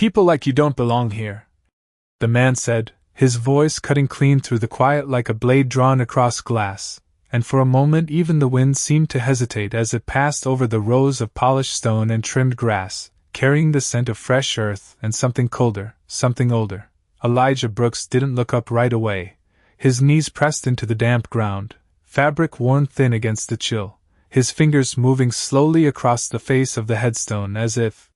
People like you don't belong here, the man said, his voice cutting clean through the quiet like a blade drawn across glass, and for a moment even the wind seemed to hesitate as it passed over the rows of polished stone and trimmed grass, carrying the scent of fresh earth and something colder, something older. Elijah Brooks didn't look up right away, his knees pressed into the damp ground, fabric worn thin against the chill, his fingers moving slowly across the face of the headstone as if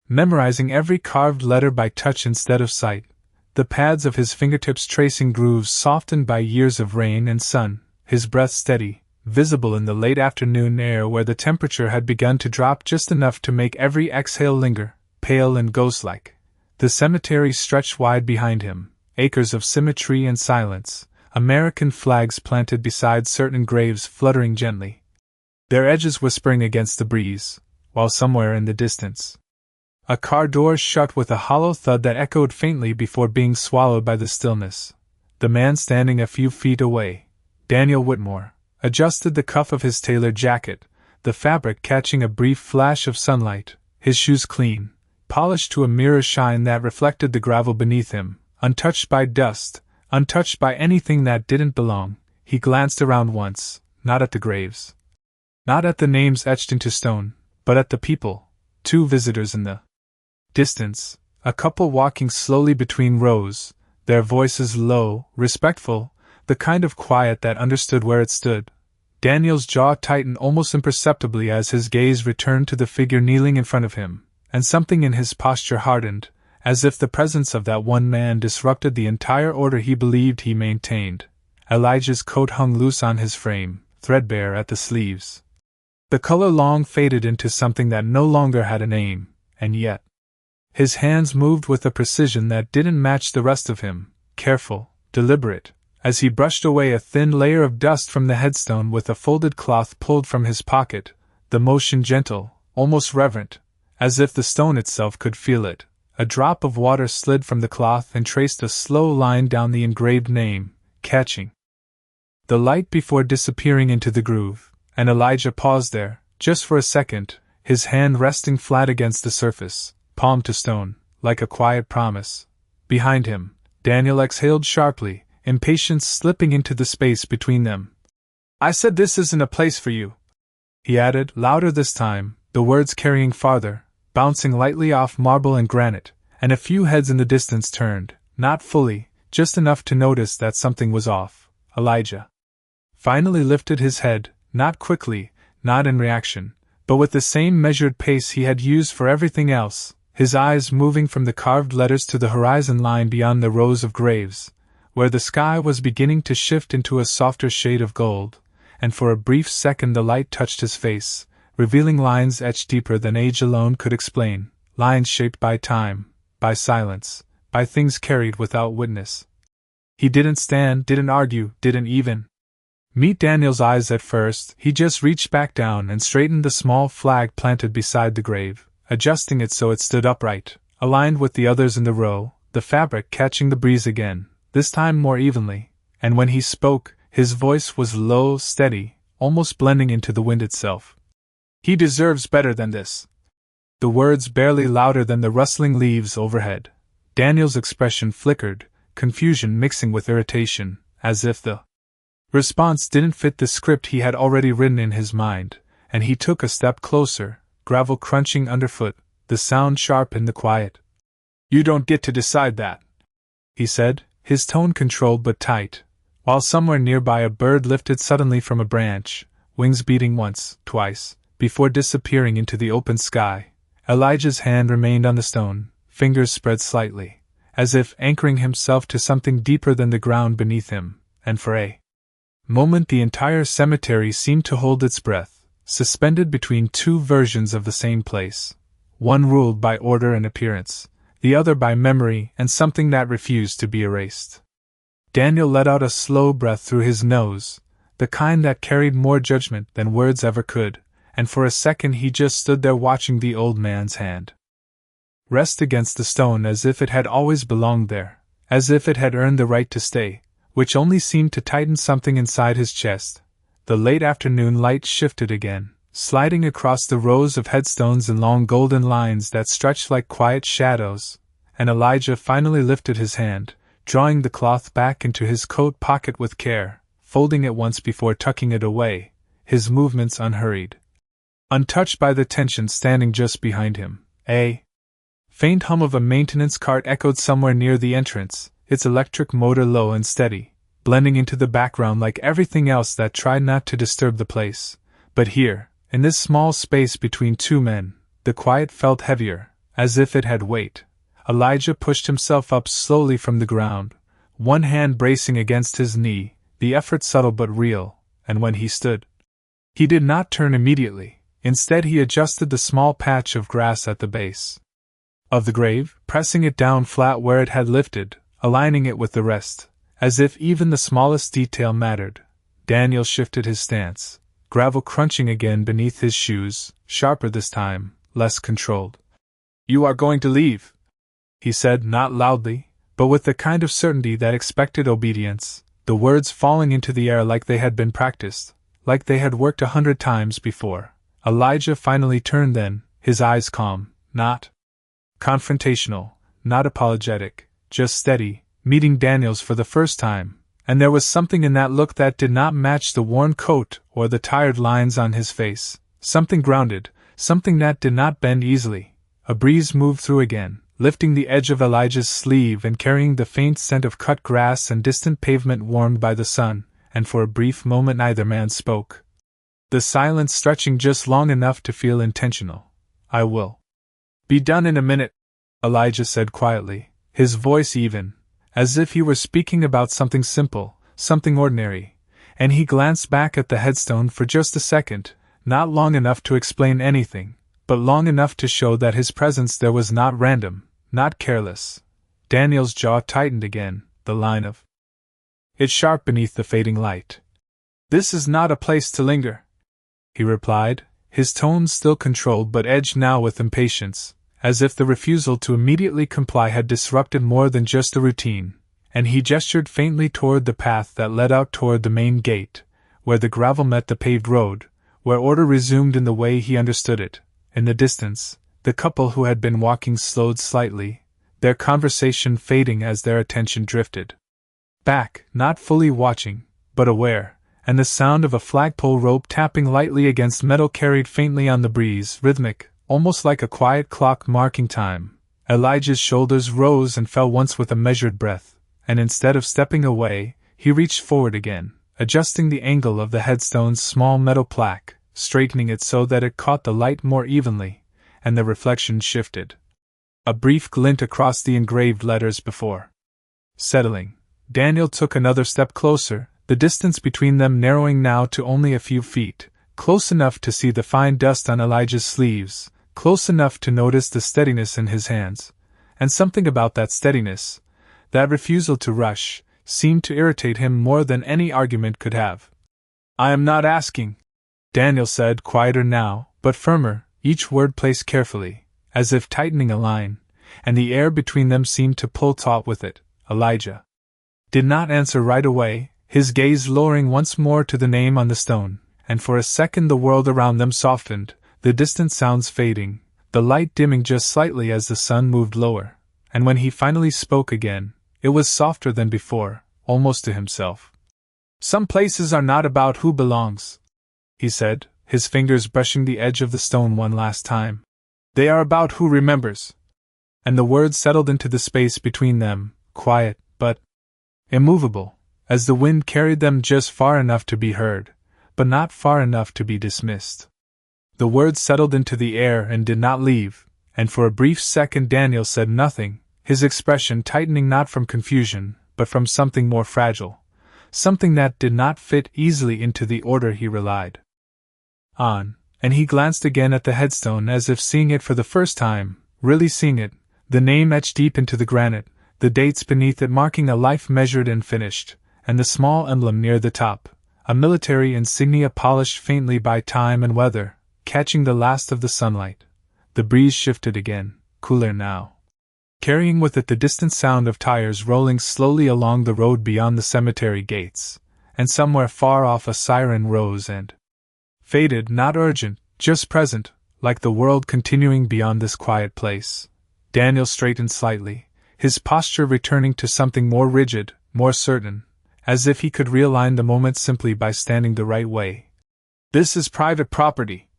memorizing every carved letter by touch instead of sight, the pads of his fingertips tracing grooves softened by years of rain and sun, his breath steady, visible in the late afternoon air where the temperature had begun to drop just enough to make every exhale linger, pale and ghost-like. The cemetery stretched wide behind him, acres of symmetry and silence, American flags planted beside certain graves fluttering gently, their edges whispering against the breeze, while somewhere in the distance a car door shut with a hollow thud that echoed faintly before being swallowed by the stillness. The man standing a few feet away, Daniel Whitmore, adjusted the cuff of his tailored jacket, the fabric catching a brief flash of sunlight, his shoes clean, polished to a mirror shine that reflected the gravel beneath him, untouched by dust, untouched by anything that didn't belong. He glanced around once, not at the graves, not at the names etched into stone, but at the people, 2 visitors in the distance, a couple walking slowly between rows, their voices low, respectful, the kind of quiet that understood where it stood. Daniel's jaw tightened almost imperceptibly as his gaze returned to the figure kneeling in front of him, and something in his posture hardened, as if the presence of that one man disrupted the entire order he believed he maintained. Elijah's coat hung loose on his frame, threadbare at the sleeves. The color long faded into something that no longer had a name, and yet his hands moved with a precision that didn't match the rest of him, careful, deliberate, as he brushed away a thin layer of dust from the headstone with a folded cloth pulled from his pocket, the motion gentle, almost reverent, as if the stone itself could feel it. A drop of water slid from the cloth and traced a slow line down the engraved name, catching the light before disappearing into the groove, and Elijah paused there, just for a second, his hand resting flat against the surface, palm to stone, like a quiet promise. Behind him, Daniel exhaled sharply, impatience slipping into the space between them. "I said this isn't a place for you," he added, louder this time, the words carrying farther, bouncing lightly off marble and granite, and a few heads in the distance turned, not fully, just enough to notice that something was off. Elijah finally lifted his head, not quickly, not in reaction, but with the same measured pace he had used for everything else, his eyes moving from the carved letters to the horizon line beyond the rows of graves, where the sky was beginning to shift into a softer shade of gold, and for a brief second the light touched his face, revealing lines etched deeper than age alone could explain, lines shaped by time, by silence, by things carried without witness. He didn't stand, didn't argue, didn't even meet Daniel's eyes at first. He just reached back down and straightened the small flag planted beside the grave, adjusting it so it stood upright, aligned with the others in the row, the fabric catching the breeze again, this time more evenly, and when he spoke, his voice was low, steady, almost blending into the wind itself. "He deserves better than this." The words barely louder than the rustling leaves overhead. Daniel's expression flickered, confusion mixing with irritation, as if the response didn't fit the script he had already written in his mind, and he took a step closer, gravel crunching underfoot, the sound sharp in the quiet. "You don't get to decide that," he said, his tone controlled but tight, while somewhere nearby a bird lifted suddenly from a branch, wings beating once, twice, before disappearing into the open sky. Elijah's hand remained on the stone, fingers spread slightly, as if anchoring himself to something deeper than the ground beneath him, and for a moment the entire cemetery seemed to hold its breath, suspended between 2 versions of the same place, one ruled by order and appearance, the other by memory and something that refused to be erased. Daniel let out a slow breath through his nose, the kind that carried more judgment than words ever could, and for a second he just stood there watching the old man's hand rest against the stone as if it had always belonged there, as if it had earned the right to stay, which only seemed to tighten something inside his chest. The late afternoon light shifted again, sliding across the rows of headstones in long golden lines that stretched like quiet shadows, and Elijah finally lifted his hand, drawing the cloth back into his coat pocket with care, folding it once before tucking it away, his movements unhurried. Untouched by the tension standing just behind him, a faint hum of a maintenance cart echoed somewhere near the entrance, its electric motor low and steady, blending into the background like everything else that tried not to disturb the place. But here, in this small space between two men, the quiet felt heavier, as if it had weight. Elijah pushed himself up slowly from the ground, one hand bracing against his knee, the effort subtle but real, and when he stood, he did not turn immediately. Instead, he adjusted the small patch of grass at the base of the grave, pressing it down flat where it had lifted, aligning it with the rest, as if even the smallest detail mattered. Daniel shifted his stance, gravel crunching again beneath his shoes, sharper this time, less controlled. "You are going to leave," he said, not loudly, but with the kind of certainty that expected obedience, the words falling into the air like they had been practiced, like they had worked 100 times before. Elijah finally turned then, his eyes calm, not confrontational, not apologetic, just steady, meeting Daniel's for the first time, and there was something in that look that did not match the worn coat or the tired lines on his face, something grounded, something that did not bend easily. A breeze moved through again, lifting the edge of Elijah's sleeve and carrying the faint scent of cut grass and distant pavement warmed by the sun, and for a brief moment neither man spoke. The silence stretching just long enough to feel intentional. "I will be done in a minute," Elijah said quietly, his voice even, as if he were speaking about something simple, something ordinary, and he glanced back at the headstone for just a second, not long enough to explain anything, but long enough to show that his presence there was not random, not careless. Daniel's jaw tightened again, the line of it sharp beneath the fading light. "This is not a place to linger," he replied, his tone still controlled but edged now with impatience, as if the refusal to immediately comply had disrupted more than just the routine, and he gestured faintly toward the path that led out toward the main gate, where the gravel met the paved road, where order resumed in the way he understood it. In the distance, the couple who had been walking slowed slightly, their conversation fading as their attention drifted back, not fully watching, but aware, and the sound of a flagpole rope tapping lightly against metal carried faintly on the breeze, rhythmic, almost like a quiet clock marking time. Elijah's shoulders rose and fell once with a measured breath, and instead of stepping away, he reached forward again, adjusting the angle of the headstone's small metal plaque, straightening it so that it caught the light more evenly, and the reflection shifted. A brief glint across the engraved letters before settling, Daniel took another step closer, the distance between them narrowing now to only a few feet, close enough to see the fine dust on Elijah's sleeves, close enough to notice the steadiness in his hands, and something about that steadiness, that refusal to rush, seemed to irritate him more than any argument could have. "I am not asking," Daniel said, quieter now, but firmer, each word placed carefully, as if tightening a line, and the air between them seemed to pull taut with it. Elijah did not answer right away, his gaze lowering once more to the name on the stone, and for a second the world around them softened, the distant sounds fading, the light dimming just slightly as the sun moved lower, and when he finally spoke again, it was softer than before, almost to himself. "Some places are not about who belongs," he said, his fingers brushing the edge of the stone one last time. "They are about who remembers." And the words settled into the space between them, quiet, but immovable, as the wind carried them just far enough to be heard, but not far enough to be dismissed. The words settled into the air and did not leave, and for a brief second Daniel said nothing, his expression tightening not from confusion, but from something more fragile, something that did not fit easily into the order he relied on, and he glanced again at the headstone as if seeing it for the first time, really seeing it, the name etched deep into the granite, the dates beneath it marking a life measured and finished, and the small emblem near the top, a military insignia polished faintly by time and weather, catching the last of the sunlight. The breeze shifted again, cooler now, carrying with it the distant sound of tires rolling slowly along the road beyond the cemetery gates, and somewhere far off a siren rose and faded, not urgent, just present, like the world continuing beyond this quiet place. Daniel straightened slightly, his posture returning to something more rigid, more certain, as if he could realign the moment simply by standing the right way. "This is private property,"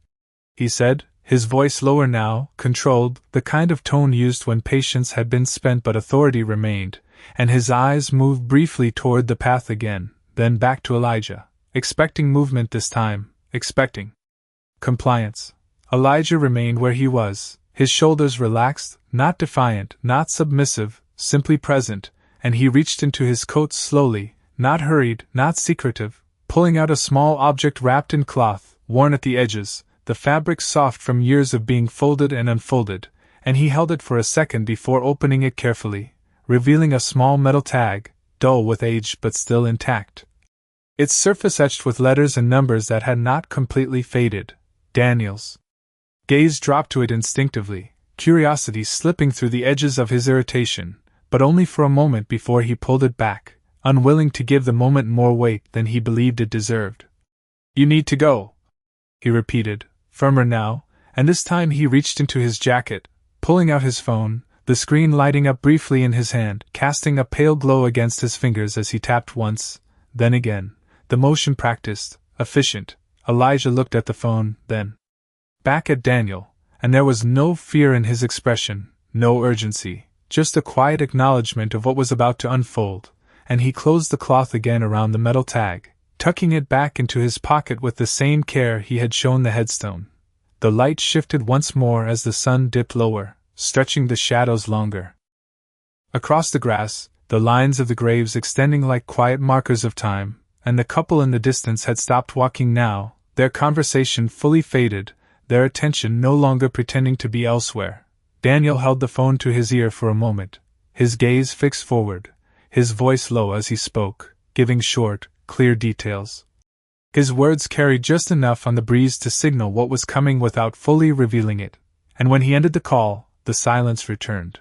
he said, his voice lower now, controlled, the kind of tone used when patience had been spent but authority remained, and his eyes moved briefly toward the path again, then back to Elijah, expecting movement this time, expecting compliance. Elijah remained where he was, his shoulders relaxed, not defiant, not submissive, simply present, and he reached into his coat slowly, not hurried, not secretive, pulling out a small object wrapped in cloth, worn at the edges, the fabric soft from years of being folded and unfolded, and he held it for a second before opening it carefully, revealing a small metal tag, dull with age but still intact. Its surface etched with letters and numbers that had not completely faded. Daniel's gaze dropped to it instinctively, curiosity slipping through the edges of his irritation, but only for a moment before he pulled it back, unwilling to give the moment more weight than he believed it deserved. "You need to go," he repeated, firmer now, and this time he reached into his jacket, pulling out his phone, the screen lighting up briefly in his hand, casting a pale glow against his fingers as he tapped once, then again, the motion practiced, efficient. Elijah looked at the phone, then back at Daniel, and there was no fear in his expression, no urgency, just a quiet acknowledgement of what was about to unfold, and he closed the cloth again around the metal tag, tucking it back into his pocket with the same care he had shown the headstone. The light shifted once more as the sun dipped lower, stretching the shadows longer. Across the grass, the lines of the graves extending like quiet markers of time, and the couple in the distance had stopped walking now, their conversation fully faded, their attention no longer pretending to be elsewhere. Daniel held the phone to his ear for a moment, his gaze fixed forward, his voice low as he spoke, giving short, clear details. His words carried just enough on the breeze to signal what was coming without fully revealing it, and when he ended the call, the silence returned.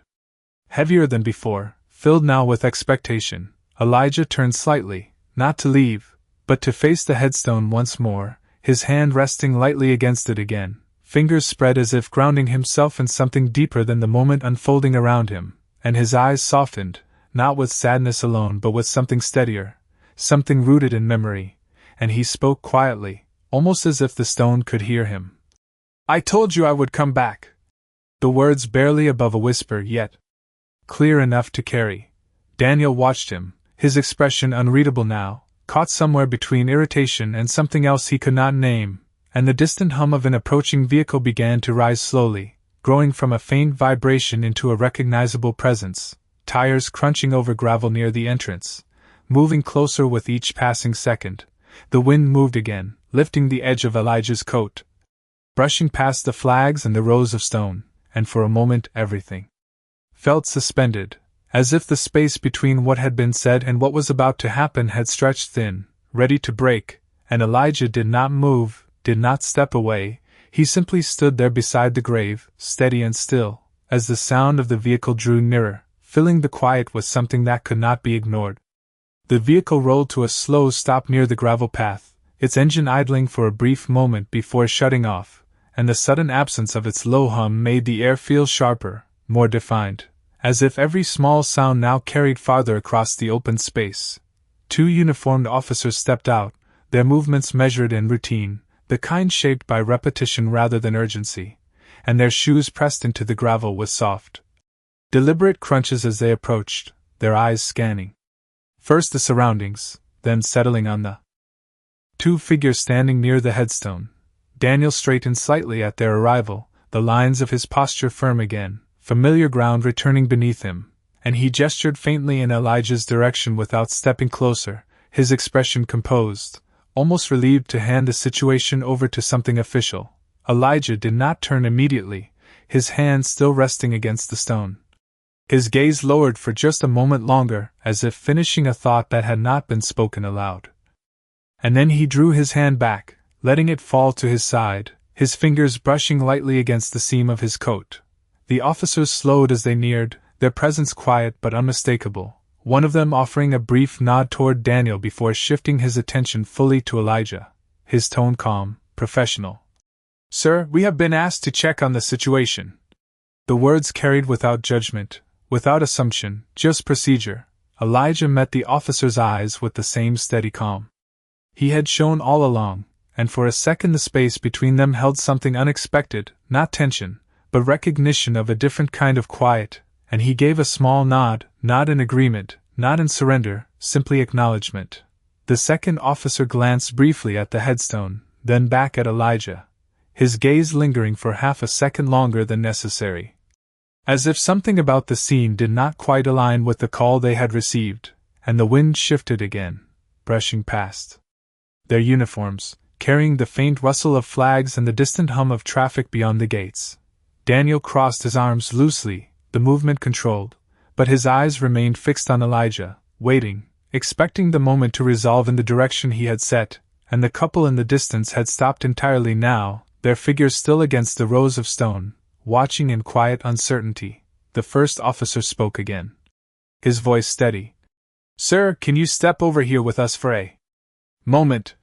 Heavier than before, filled now with expectation, Elijah turned slightly, not to leave, but to face the headstone once more, his hand resting lightly against it again, fingers spread as if grounding himself in something deeper than the moment unfolding around him, and his eyes softened, not with sadness alone but with something steadier, something rooted in memory, and he spoke quietly, almost as if the stone could hear him. "I told you I would come back." The words barely above a whisper, yet clear enough to carry. Daniel watched him, his expression unreadable now, caught somewhere between irritation and something else he could not name, and the distant hum of an approaching vehicle began to rise slowly, growing from a faint vibration into a recognizable presence, tires crunching over gravel near the entrance, moving closer with each passing second. The wind moved again, lifting the edge of Elijah's coat, brushing past the flags and the rows of stone, and for a moment everything felt suspended, as if the space between what had been said and what was about to happen had stretched thin, ready to break, and Elijah did not move, did not step away, he simply stood there beside the grave, steady and still, as the sound of the vehicle drew nearer, filling the quiet with something that could not be ignored. The vehicle rolled to a slow stop near the gravel path, its engine idling for a brief moment before shutting off, and the sudden absence of its low hum made the air feel sharper, more defined, as if every small sound now carried farther across the open space. 2 uniformed officers stepped out, their movements measured and routine, the kind shaped by repetition rather than urgency, and their shoes pressed into the gravel with soft, deliberate crunches as they approached, their eyes scanning first the surroundings, then settling on the 2 figures standing near the headstone. Daniel straightened slightly at their arrival, the lines of his posture firm again, familiar ground returning beneath him, and he gestured faintly in Elijah's direction without stepping closer, his expression composed, almost relieved to hand the situation over to something official. Elijah did not turn immediately, his hand still resting against the stone. His gaze lowered for just a moment longer, as if finishing a thought that had not been spoken aloud. And then he drew his hand back, letting it fall to his side, his fingers brushing lightly against the seam of his coat. The officers slowed as they neared, their presence quiet but unmistakable, one of them offering a brief nod toward Daniel before shifting his attention fully to Elijah, his tone calm, professional. "Sir, we have been asked to check on the situation." The words carried without judgment, without assumption, just procedure. Elijah met the officer's eyes with the same steady calm he had shown all along, and for a second the space between them held something unexpected, not tension, but recognition of a different kind of quiet, and he gave a small nod, not in agreement, not in surrender, simply acknowledgement. The second officer glanced briefly at the headstone, then back at Elijah, his gaze lingering for half a second longer than necessary. As if something about the scene did not quite align with the call they had received, and the wind shifted again, brushing past their uniforms, carrying the faint rustle of flags and the distant hum of traffic beyond the gates. Daniel crossed his arms loosely, the movement controlled, but his eyes remained fixed on Elijah, waiting, expecting the moment to resolve in the direction he had set, and the couple in the distance had stopped entirely now, their figures still against the rows of stone, watching in quiet uncertainty. The first officer spoke again, his voice steady. "Sir, can you step over here with us for a moment?"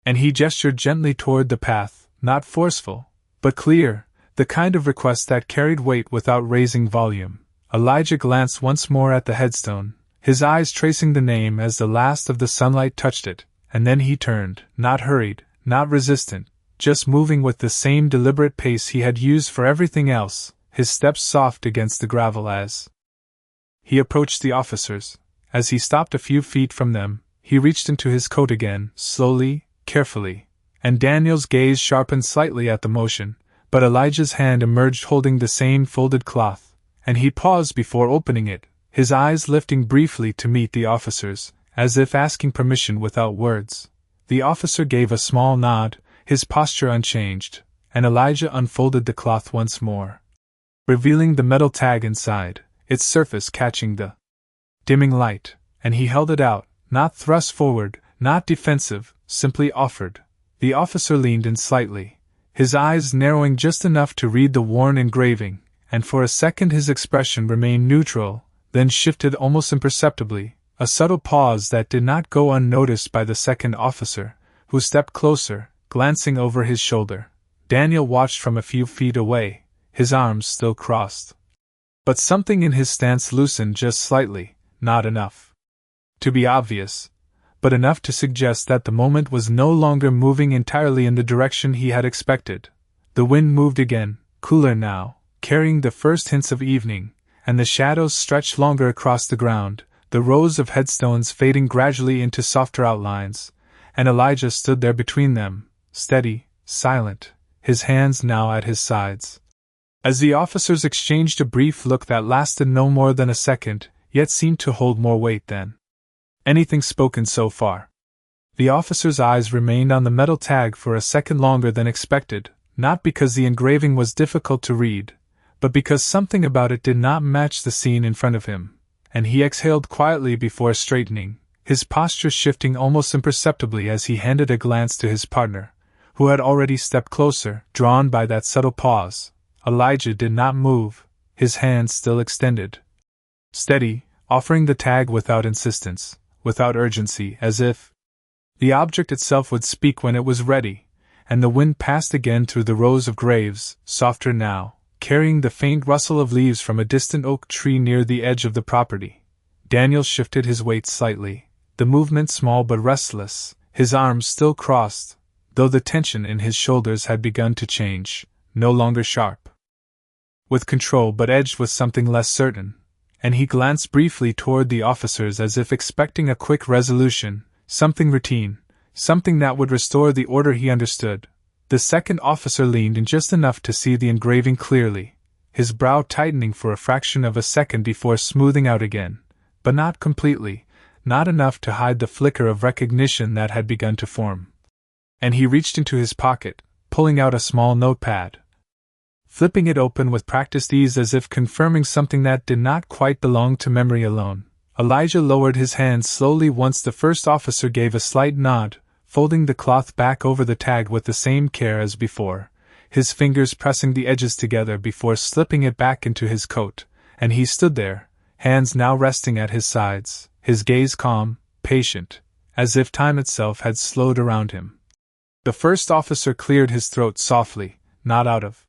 And he gestured gently toward the path, not forceful, but clear, the kind of request that carried weight without raising volume. Elijah glanced once more at the headstone, his eyes tracing the name as the last of the sunlight touched it, and then he turned, not hurried, not resistant, just moving with the same deliberate pace he had used for everything else, his steps soft against the gravel as he approached the officers. As he stopped a few feet from them, he reached into his coat again, slowly, carefully, and Daniel's gaze sharpened slightly at the motion, but Elijah's hand emerged holding the same folded cloth, and he paused before opening it, his eyes lifting briefly to meet the officer's, as if asking permission without words. The officer gave a small nod, his posture unchanged, and Elijah unfolded the cloth once more, revealing the metal tag inside, its surface catching the dimming light, and he held it out, not thrust forward, not defensive, simply offered. The officer leaned in slightly, his eyes narrowing just enough to read the worn engraving, and for a second his expression remained neutral, then shifted almost imperceptibly, a subtle pause that did not go unnoticed by the second officer, who stepped closer, glancing over his shoulder. Daniel watched from a few feet away, his arms still crossed. But something in his stance loosened just slightly, not enough to be obvious, but enough to suggest that the moment was no longer moving entirely in the direction he had expected. The wind moved again, cooler now, carrying the first hints of evening, and the shadows stretched longer across the ground, the rows of headstones fading gradually into softer outlines, and Elijah stood there between them, steady, silent, his hands now at his sides. As the officers exchanged a brief look that lasted no more than a second, yet seemed to hold more weight than anything spoken so far. The officer's eyes remained on the metal tag for a second longer than expected, not because the engraving was difficult to read, but because something about it did not match the scene in front of him, and he exhaled quietly before straightening, his posture shifting almost imperceptibly as he handed a glance to his partner, who had already stepped closer, drawn by that subtle pause. Elijah did not move, his hands still extended, steady, offering the tag without insistence, without urgency, as if the object itself would speak when it was ready, and the wind passed again through the rows of graves, softer now, carrying the faint rustle of leaves from a distant oak tree near the edge of the property. Daniel shifted his weight slightly, the movement small but restless, his arms still crossed, though the tension in his shoulders had begun to change, no longer sharp with control but edged with something less certain, and he glanced briefly toward the officers as if expecting a quick resolution, something routine, something that would restore the order he understood. The second officer leaned in just enough to see the engraving clearly, his brow tightening for a fraction of a second before smoothing out again, but not completely, not enough to hide the flicker of recognition that had begun to form. And he reached into his pocket, pulling out a small notepad, flipping it open with practiced ease as if confirming something that did not quite belong to memory alone. Elijah lowered his hands slowly once the first officer gave a slight nod, folding the cloth back over the tag with the same care as before, his fingers pressing the edges together before slipping it back into his coat, and he stood there, hands now resting at his sides, his gaze calm, patient, as if time itself had slowed around him. The first officer cleared his throat softly, not out of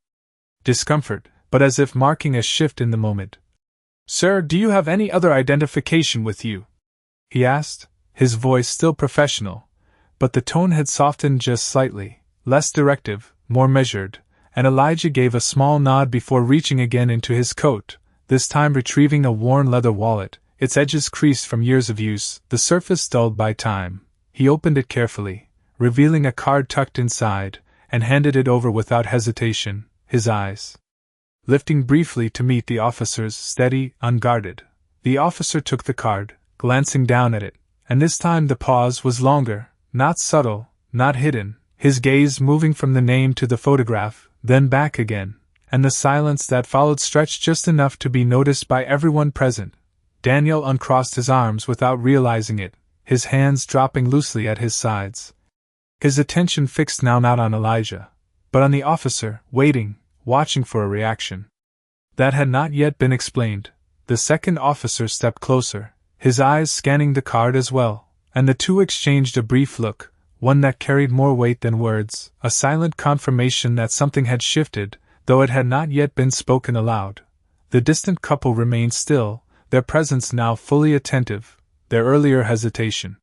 discomfort, but as if marking a shift in the moment. "Sir, do you have any other identification with you?" he asked, his voice still professional, but the tone had softened just slightly, less directive, more measured, and Elijah gave a small nod before reaching again into his coat, this time retrieving a worn leather wallet, its edges creased from years of use, the surface dulled by time. He opened it carefully, revealing a card tucked inside, and handed it over without hesitation, his eyes lifting briefly to meet the officer's, steady, unguarded. The officer took the card, glancing down at it, and this time the pause was longer, not subtle, not hidden, his gaze moving from the name to the photograph, then back again, and the silence that followed stretched just enough to be noticed by everyone present. Daniel uncrossed his arms without realizing it, his hands dropping loosely at his sides. His attention fixed now not on Elijah, but on the officer, waiting, watching for a reaction. That had not yet been explained. The second officer stepped closer, his eyes scanning the card as well, and the two exchanged a brief look, one that carried more weight than words, a silent confirmation that something had shifted, though it had not yet been spoken aloud. The distant couple remained still, their presence now fully attentive, their earlier hesitation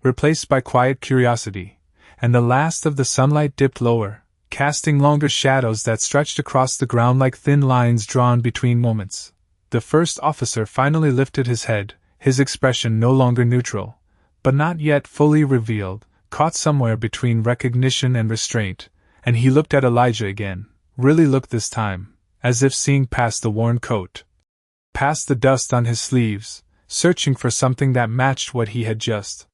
replaced by quiet curiosity, and the last of the sunlight dipped lower, casting longer shadows that stretched across the ground like thin lines drawn between moments. The first officer finally lifted his head, his expression no longer neutral, but not yet fully revealed, caught somewhere between recognition and restraint, and he looked at Elijah again, really looked this time, as if seeing past the worn coat, past the dust on his sleeves, searching for something that matched what he had just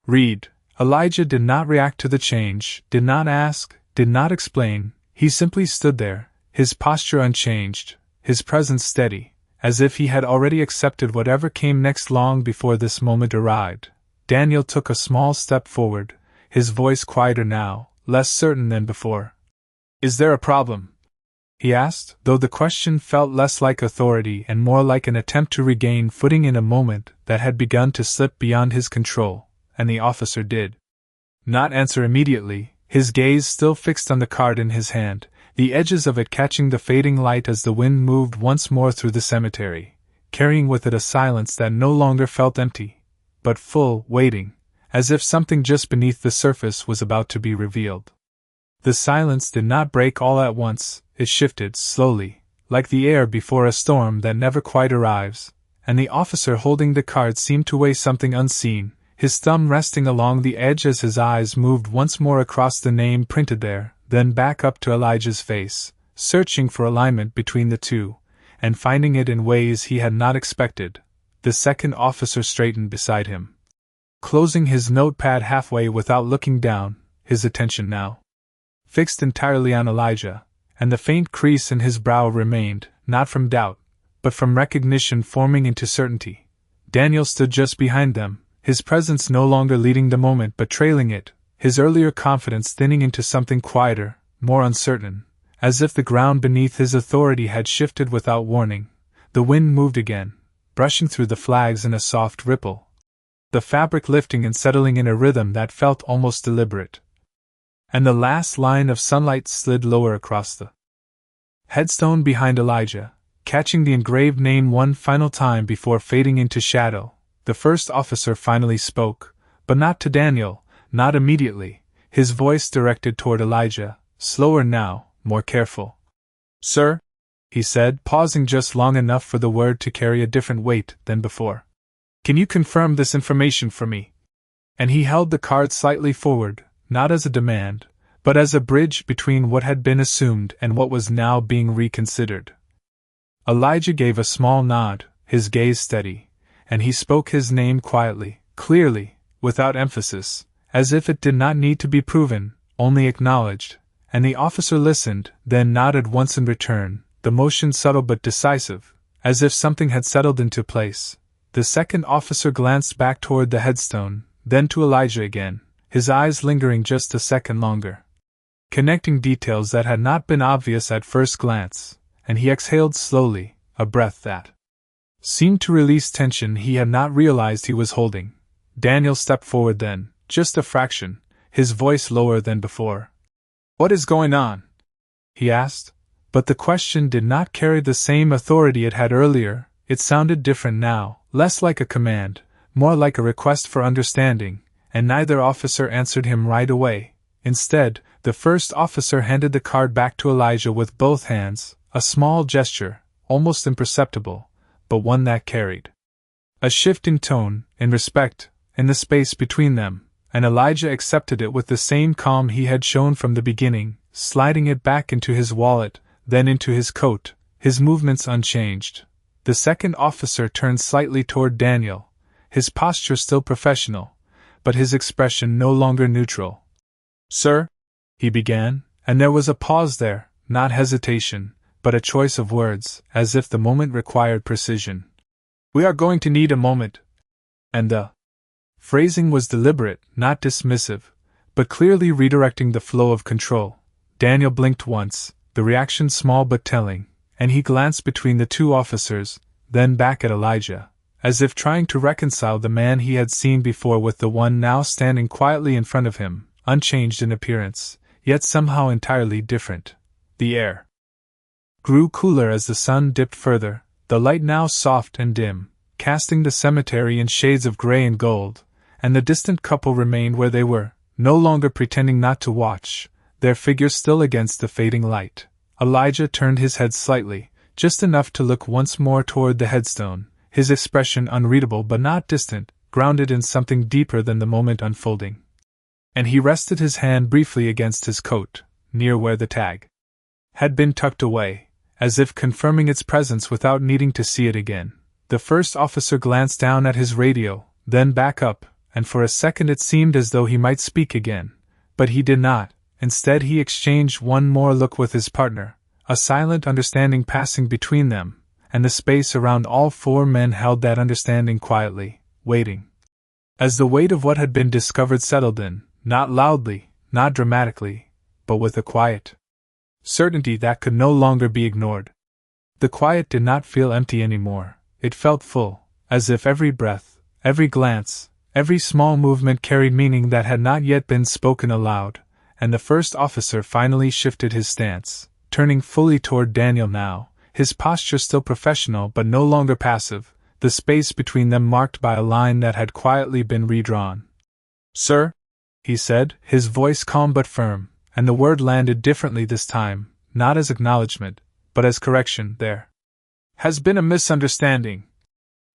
read. Elijah did not react to the change, did not ask, did not explain, he simply stood there, his posture unchanged, his presence steady, as if he had already accepted whatever came next long before this moment arrived. Daniel took a small step forward, his voice quieter now, less certain than before. "Is there a problem?" he asked, though the question felt less like authority and more like an attempt to regain footing in a moment that had begun to slip beyond his control, and the officer did not answer immediately, his gaze still fixed on the card in his hand, the edges of it catching the fading light as the wind moved once more through the cemetery, carrying with it a silence that no longer felt empty, but full, waiting, as if something just beneath the surface was about to be revealed. The silence did not break all at once, it shifted slowly, like the air before a storm that never quite arrives, and the officer holding the card seemed to weigh something unseen, his thumb resting along the edge as his eyes moved once more across the name printed there, then back up to Elijah's face, searching for alignment between the two, and finding it in ways he had not expected. The second officer straightened beside him, closing his notepad halfway without looking down, his attention now fixed entirely on Elijah, and the faint crease in his brow remained, not from doubt, but from recognition forming into certainty. Daniel stood just behind them, his presence no longer leading the moment but trailing it, his earlier confidence thinning into something quieter, more uncertain, as if the ground beneath his authority had shifted without warning. The wind moved again, brushing through the flags in a soft ripple, the fabric lifting and settling in a rhythm that felt almost deliberate. And the last line of sunlight slid lower across the headstone behind Elijah, catching the engraved name one final time before fading into shadow. The first officer finally spoke, but not to Daniel, not immediately, his voice directed toward Elijah, slower now, more careful. "Sir," he said, pausing just long enough for the word to carry a different weight than before, "can you confirm this information for me?" And he held the card slightly forward, not as a demand, but as a bridge between what had been assumed and what was now being reconsidered. Elijah gave a small nod, his gaze steady, and he spoke his name quietly, clearly, without emphasis, as if it did not need to be proven, only acknowledged, and the officer listened, then nodded once in return, the motion subtle but decisive, as if something had settled into place. The second officer glanced back toward the headstone, then to Elijah again, his eyes lingering just a second longer, connecting details that had not been obvious at first glance, and he exhaled slowly, a breath that seemed to release tension he had not realized he was holding. Daniel stepped forward then, just a fraction, his voice lower than before. "What is going on?" he asked, But the question did not carry the same authority it had earlier. It sounded different now, less like a command, more like a request for understanding, and neither officer answered him right away. Instead, the first officer handed the card back to Elijah with both hands, a small gesture, almost imperceptible, but one that carried a shift in tone, in respect, in the space between them, and Elijah accepted it with the same calm he had shown from the beginning, sliding it back into his wallet, then into his coat, his movements unchanged. The second officer turned slightly toward Daniel, his posture still professional, but his expression no longer neutral. "Sir," he began, and there was a pause there, not hesitation, but a choice of words, as if the moment required precision. "We are going to need a moment." And the phrasing was deliberate, not dismissive, but clearly redirecting the flow of control. Daniel blinked once, the reaction small but telling, and he glanced between the two officers, then back at Elijah, as if trying to reconcile the man he had seen before with the one now standing quietly in front of him, unchanged in appearance, yet somehow entirely different. The air grew cooler as the sun dipped further, the light now soft and dim, casting the cemetery in shades of gray and gold, and the distant couple remained where they were, no longer pretending not to watch, their figures still against the fading light. Elijah turned his head slightly, just enough to look once more toward the headstone, his expression unreadable but not distant, grounded in something deeper than the moment unfolding. And he rested his hand briefly against his coat, near where the tag had been tucked away, as if confirming its presence without needing to see it again. The first officer glanced down at his radio, then back up, and for a second it seemed as though he might speak again. But he did not. Instead he exchanged one more look with his partner, a silent understanding passing between them, and the space around all four men held that understanding quietly, waiting. As the weight of what had been discovered settled in, not loudly, not dramatically, but with a quiet certainty that could no longer be ignored. The quiet did not feel empty anymore, it felt full, as if every breath, every glance, every small movement carried meaning that had not yet been spoken aloud, and the first officer finally shifted his stance, turning fully toward Daniel now, his posture still professional but no longer passive, the space between them marked by a line that had quietly been redrawn. "Sir," he said, his voice calm but firm, and the word landed differently this time, not as acknowledgement, but as correction. "There has been a misunderstanding."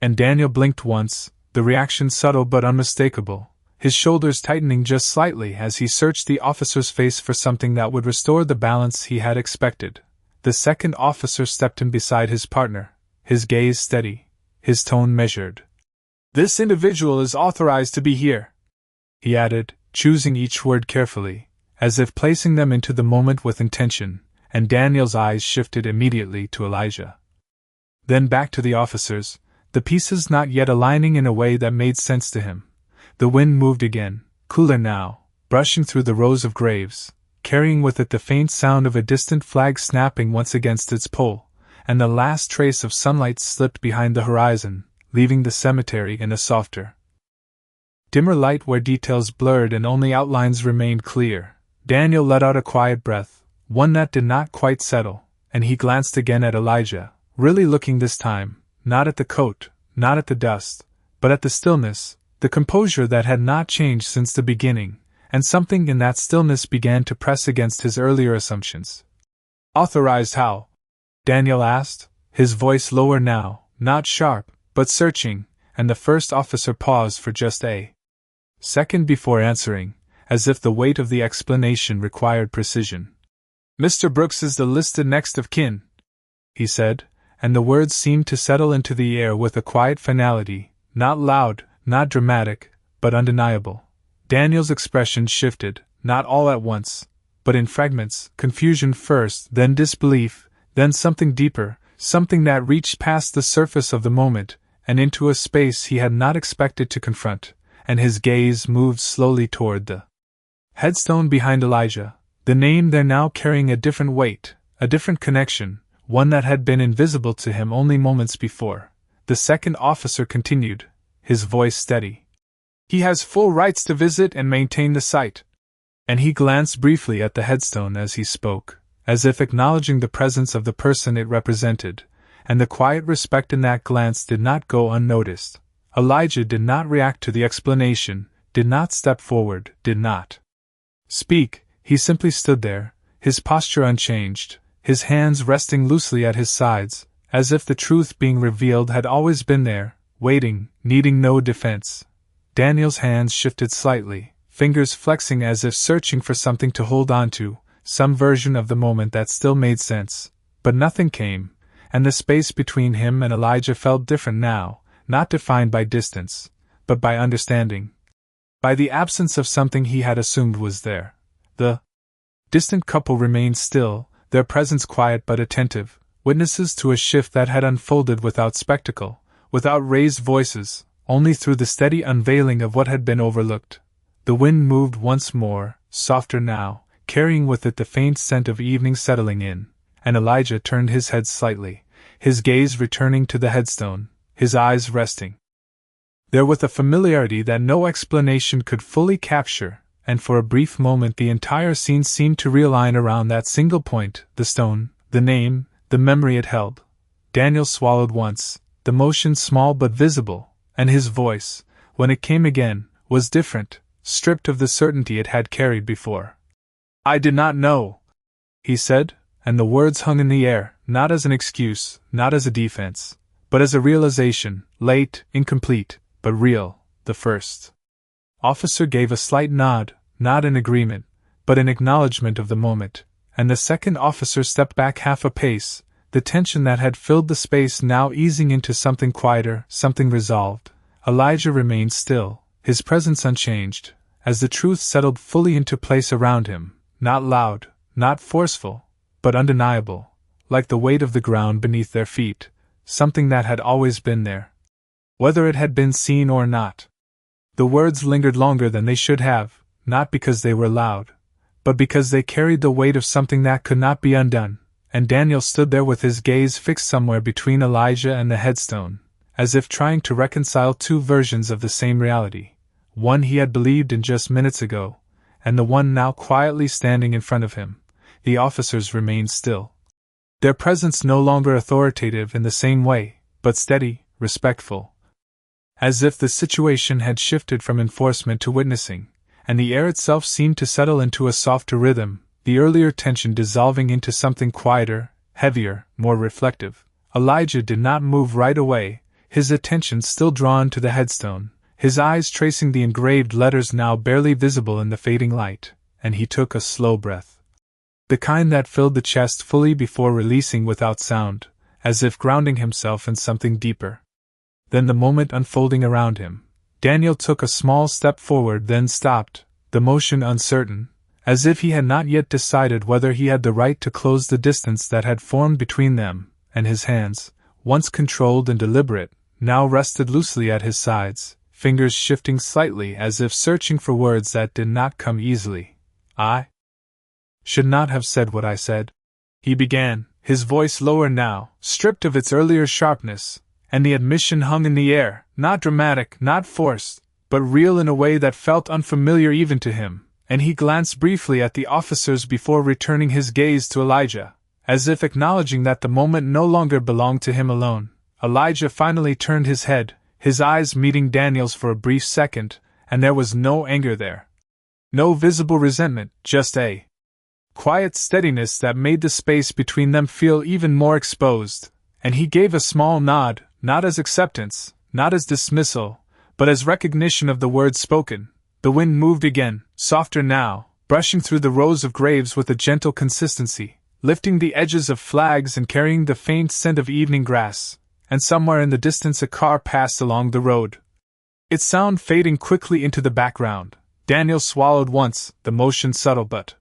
And Daniel blinked once, the reaction subtle but unmistakable, his shoulders tightening just slightly as he searched the officer's face for something that would restore the balance he had expected. The second officer stepped in beside his partner, his gaze steady, his tone measured. "This individual is authorized to be here," he added, choosing each word carefully, as if placing them into the moment with intention, and Daniel's eyes shifted immediately to Elijah. Then back to the officers, the pieces not yet aligning in a way that made sense to him. The wind moved again, cooler now, brushing through the rows of graves, carrying with it the faint sound of a distant flag snapping once against its pole, and the last trace of sunlight slipped behind the horizon, leaving the cemetery in a softer, dimmer light where details blurred and only outlines remained clear. Daniel let out a quiet breath, one that did not quite settle, and he glanced again at Elijah, really looking this time, not at the coat, not at the dust, but at the stillness, the composure that had not changed since the beginning, and something in that stillness began to press against his earlier assumptions. "Authorized how?" Daniel asked, his voice lower now, not sharp, but searching, and the first officer paused for just a second before answering, as if the weight of the explanation required precision. "Mr. Brooks is the listed next of kin," he said, and the words seemed to settle into the air with a quiet finality, not loud, not dramatic, but undeniable. Daniel's expression shifted, not all at once, but in fragments, confusion first, then disbelief, then something deeper, something that reached past the surface of the moment, and into a space he had not expected to confront, and his gaze moved slowly toward the headstone behind Elijah, the name there now carrying a different weight, a different connection, one that had been invisible to him only moments before. The second officer continued, his voice steady. "He has full rights to visit and maintain the site." And he glanced briefly at the headstone as he spoke, as if acknowledging the presence of the person it represented, and the quiet respect in that glance did not go unnoticed. Elijah did not react to the explanation, did not step forward, did not speak. He simply stood there, his posture unchanged, his hands resting loosely at his sides, as if the truth being revealed had always been there, waiting, needing no defense. Daniel's hands shifted slightly, fingers flexing as if searching for something to hold on to, some version of the moment that still made sense. But nothing came, and the space between him and Elijah felt different now, not defined by distance, but by understanding. By the absence of something he had assumed was there. The distant couple remained still, their presence quiet but attentive, witnesses to a shift that had unfolded without spectacle, without raised voices, only through the steady unveiling of what had been overlooked. The wind moved once more, softer now, carrying with it the faint scent of evening settling in, and Elijah turned his head slightly, his gaze returning to the headstone, his eyes resting there with a familiarity that no explanation could fully capture, and for a brief moment the entire scene seemed to realign around that single point, the stone, the name, the memory it held. Daniel swallowed once, the motion small but visible, and his voice, when it came again, was different, stripped of the certainty it had carried before. "I did not know," he said, and the words hung in the air, not as an excuse, not as a defense, but as a realization, late, incomplete, but real. The first officer gave a slight nod, not in agreement, but in acknowledgement of the moment, and the second officer stepped back half a pace, the tension that had filled the space now easing into something quieter, something resolved. Elijah remained still, his presence unchanged, as the truth settled fully into place around him, not loud, not forceful, but undeniable, like the weight of the ground beneath their feet, something that had always been there, whether it had been seen or not. The words lingered longer than they should have, not because they were loud, but because they carried the weight of something that could not be undone, and Daniel stood there with his gaze fixed somewhere between Elijah and the headstone, as if trying to reconcile two versions of the same reality, one he had believed in just minutes ago, and the one now quietly standing in front of him. The officers remained still, their presence no longer authoritative in the same way, but steady, respectful, as if the situation had shifted from enforcement to witnessing, and the air itself seemed to settle into a softer rhythm, the earlier tension dissolving into something quieter, heavier, more reflective. Elijah did not move right away, his attention still drawn to the headstone, his eyes tracing the engraved letters now barely visible in the fading light, and he took a slow breath, the kind that filled the chest fully before releasing without sound, as if grounding himself in something deeper. Then the moment unfolding around him. Daniel took a small step forward, then stopped, the motion uncertain, as if he had not yet decided whether he had the right to close the distance that had formed between them, and his hands, once controlled and deliberate, now rested loosely at his sides, fingers shifting slightly as if searching for words that did not come easily. "I should not have said what I said," he began, his voice lower now, stripped of its earlier sharpness, and the admission hung in the air, not dramatic, not forced, but real in a way that felt unfamiliar even to him, and he glanced briefly at the officers before returning his gaze to Elijah, as if acknowledging that the moment no longer belonged to him alone. Elijah finally turned his head, his eyes meeting Daniel's for a brief second, and there was no anger there. No visible resentment, just a quiet steadiness that made the space between them feel even more exposed, and he gave a small nod, not as acceptance, not as dismissal, but as recognition of the words spoken. The wind moved again, softer now, brushing through the rows of graves with a gentle consistency, lifting the edges of flags and carrying the faint scent of evening grass, and somewhere in the distance a car passed along the road, its sound fading quickly into the background. Daniel swallowed once, the motion subtle but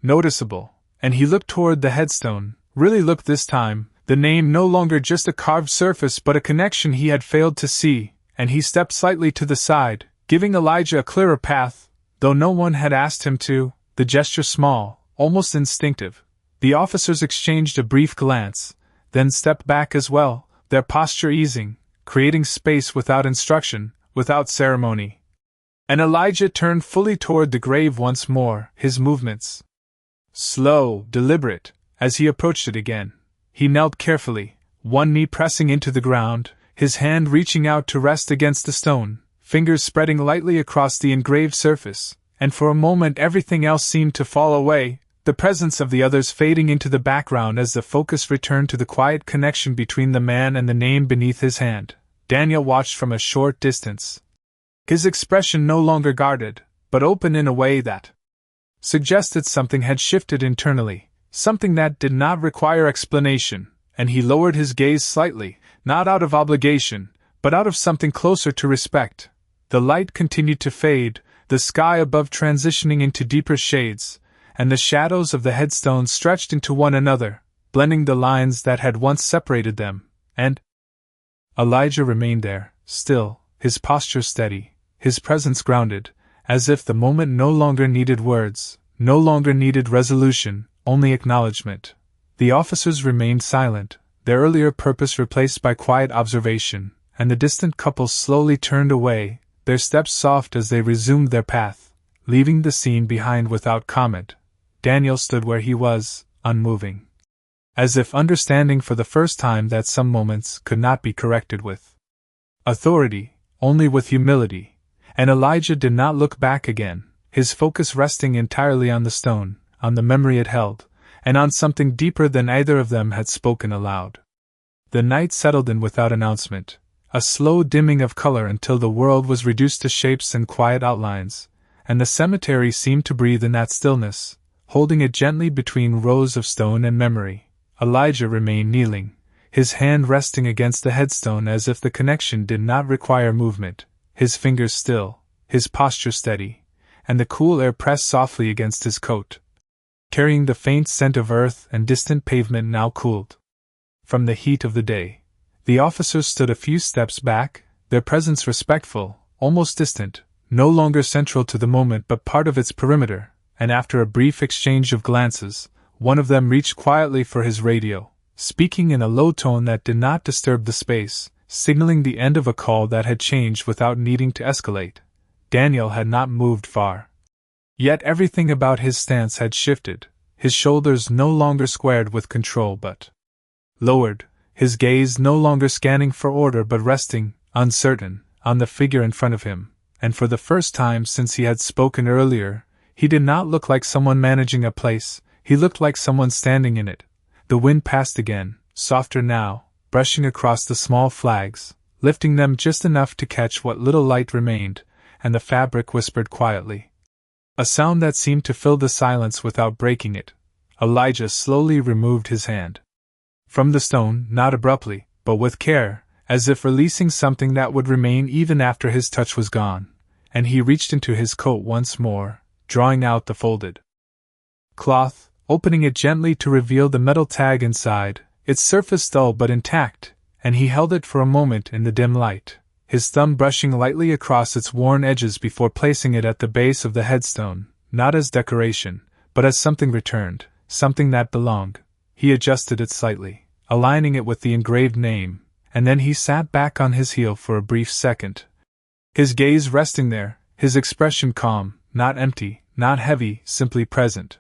noticeable, and he looked toward the headstone, really looked this time, the name no longer just a carved surface but a connection he had failed to see, and he stepped slightly to the side, giving Elijah a clearer path, though no one had asked him to, the gesture small, almost instinctive. The officers exchanged a brief glance, then stepped back as well, their posture easing, creating space without instruction, without ceremony. And Elijah turned fully toward the grave once more, his movements slow, deliberate, As he approached it again, he knelt carefully, one knee pressing into the ground, his hand reaching out to rest against the stone, fingers spreading lightly across the engraved surface, and for a moment everything else seemed to fall away, the presence of the others fading into the background as the focus returned to the quiet connection between the man and the name beneath his hand. Daniel watched from a short distance, his expression no longer guarded, but open in a way that suggested something had shifted internally, something that did not require explanation, and he lowered his gaze slightly, not out of obligation, but out of something closer to respect. The light continued to fade, the sky above transitioning into deeper shades, and the shadows of the headstones stretched into one another, blending the lines that had once separated them, and Elijah remained there, still, his posture steady, his presence grounded, as if the moment no longer needed words, no longer needed resolution, only acknowledgement. The officers remained silent, their earlier purpose replaced by quiet observation, and the distant couple slowly turned away, their steps soft as they resumed their path, leaving the scene behind without comment. Daniel stood where he was, unmoving, as if understanding for the first time that some moments could not be corrected with authority, only with humility. And Elijah did not look back again, his focus resting entirely on the stone, on the memory it held, and on something deeper than either of them had spoken aloud. The night settled in without announcement, a slow dimming of color until the world was reduced to shapes and quiet outlines, and the cemetery seemed to breathe in that stillness, holding it gently between rows of stone and memory. Elijah remained kneeling, his hand resting against the headstone as if the connection did not require movement, his fingers still, his posture steady, and the cool air pressed softly against his coat, carrying the faint scent of earth and distant pavement now cooled from the heat of the day. The officers stood a few steps back, their presence respectful, almost distant, no longer central to the moment but part of its perimeter, and after a brief exchange of glances, one of them reached quietly for his radio, speaking in a low tone that did not disturb the space, signaling the end of a call that had changed without needing to escalate. Daniel had not moved far. Yet everything about his stance had shifted, his shoulders no longer squared with control but lowered, his gaze no longer scanning for order but resting, uncertain, on the figure in front of him, and for the first time since he had spoken earlier, he did not look like someone managing a place, he looked like someone standing in it. The wind passed again, softer now, brushing across the small flags, lifting them just enough to catch what little light remained, and the fabric whispered quietly. A sound that seemed to fill the silence without breaking it. Elijah slowly removed his hand from the stone, not abruptly, but with care, as if releasing something that would remain even after his touch was gone, and he reached into his coat once more, drawing out the folded cloth, opening it gently to reveal the metal tag inside, its surface dull but intact, and he held it for a moment in the dim light, his thumb brushing lightly across its worn edges before placing it at the base of the headstone, not as decoration, but as something returned, something that belonged. He adjusted it slightly, aligning it with the engraved name, and then he sat back on his heel for a brief second, his gaze resting there, his expression calm, not empty, not heavy, simply present.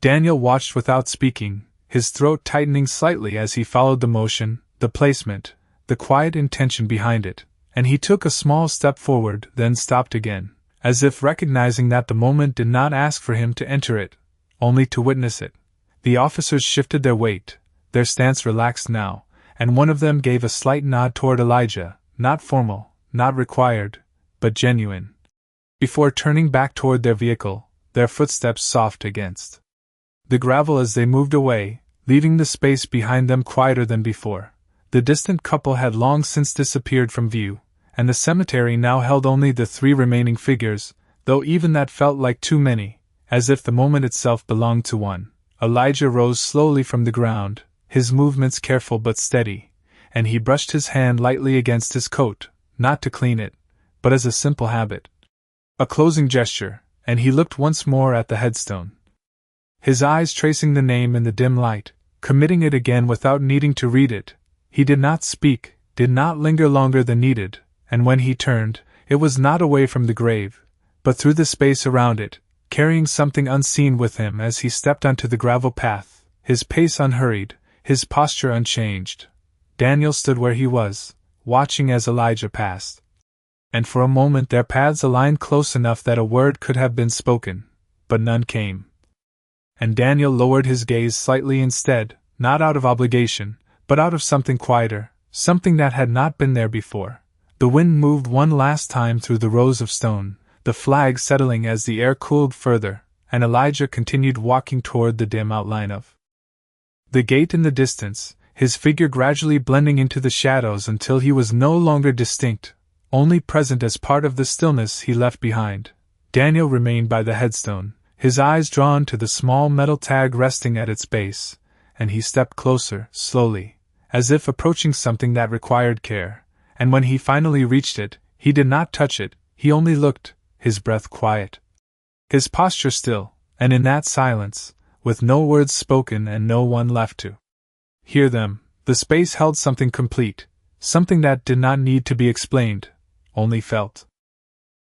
Daniel watched without speaking, his throat tightening slightly as he followed the motion, the placement, the quiet intention behind it, and he took a small step forward, then stopped again, as if recognizing that the moment did not ask for him to enter it, only to witness it. The officers shifted their weight, their stance relaxed now, and one of them gave a slight nod toward Elijah, not formal, not required, but genuine, before turning back toward their vehicle, their footsteps soft against the gravel as they moved away, leaving the space behind them quieter than before. The distant couple had long since disappeared from view, and the cemetery now held only the three remaining figures, though even that felt like too many, as if the moment itself belonged to one. Elijah rose slowly from the ground, his movements careful but steady, and he brushed his hand lightly against his coat, not to clean it, but as a simple habit. A closing gesture, and he looked once more at the headstone, his eyes tracing the name in the dim light, committing it again without needing to read it. He did not speak, did not linger longer than needed, and when he turned, it was not away from the grave, but through the space around it, carrying something unseen with him as he stepped onto the gravel path, his pace unhurried, his posture unchanged. Daniel stood where he was, watching as Elijah passed. And for a moment their paths aligned close enough that a word could have been spoken, but none came. And Daniel lowered his gaze slightly instead, not out of obligation, but out of something quieter, something that had not been there before. The wind moved one last time through the rows of stone, the flag settling as the air cooled further, and Elijah continued walking toward the dim outline of the gate in the distance, his figure gradually blending into the shadows until he was no longer distinct, only present as part of the stillness he left behind. Daniel remained by the headstone, his eyes drawn to the small metal tag resting at its base, and he stepped closer, slowly, as if approaching something that required care, and when he finally reached it, he did not touch it, he only looked, his breath quiet, his posture still, and in that silence, with no words spoken and no one left to hear them, the space held something complete, something that did not need to be explained, only felt.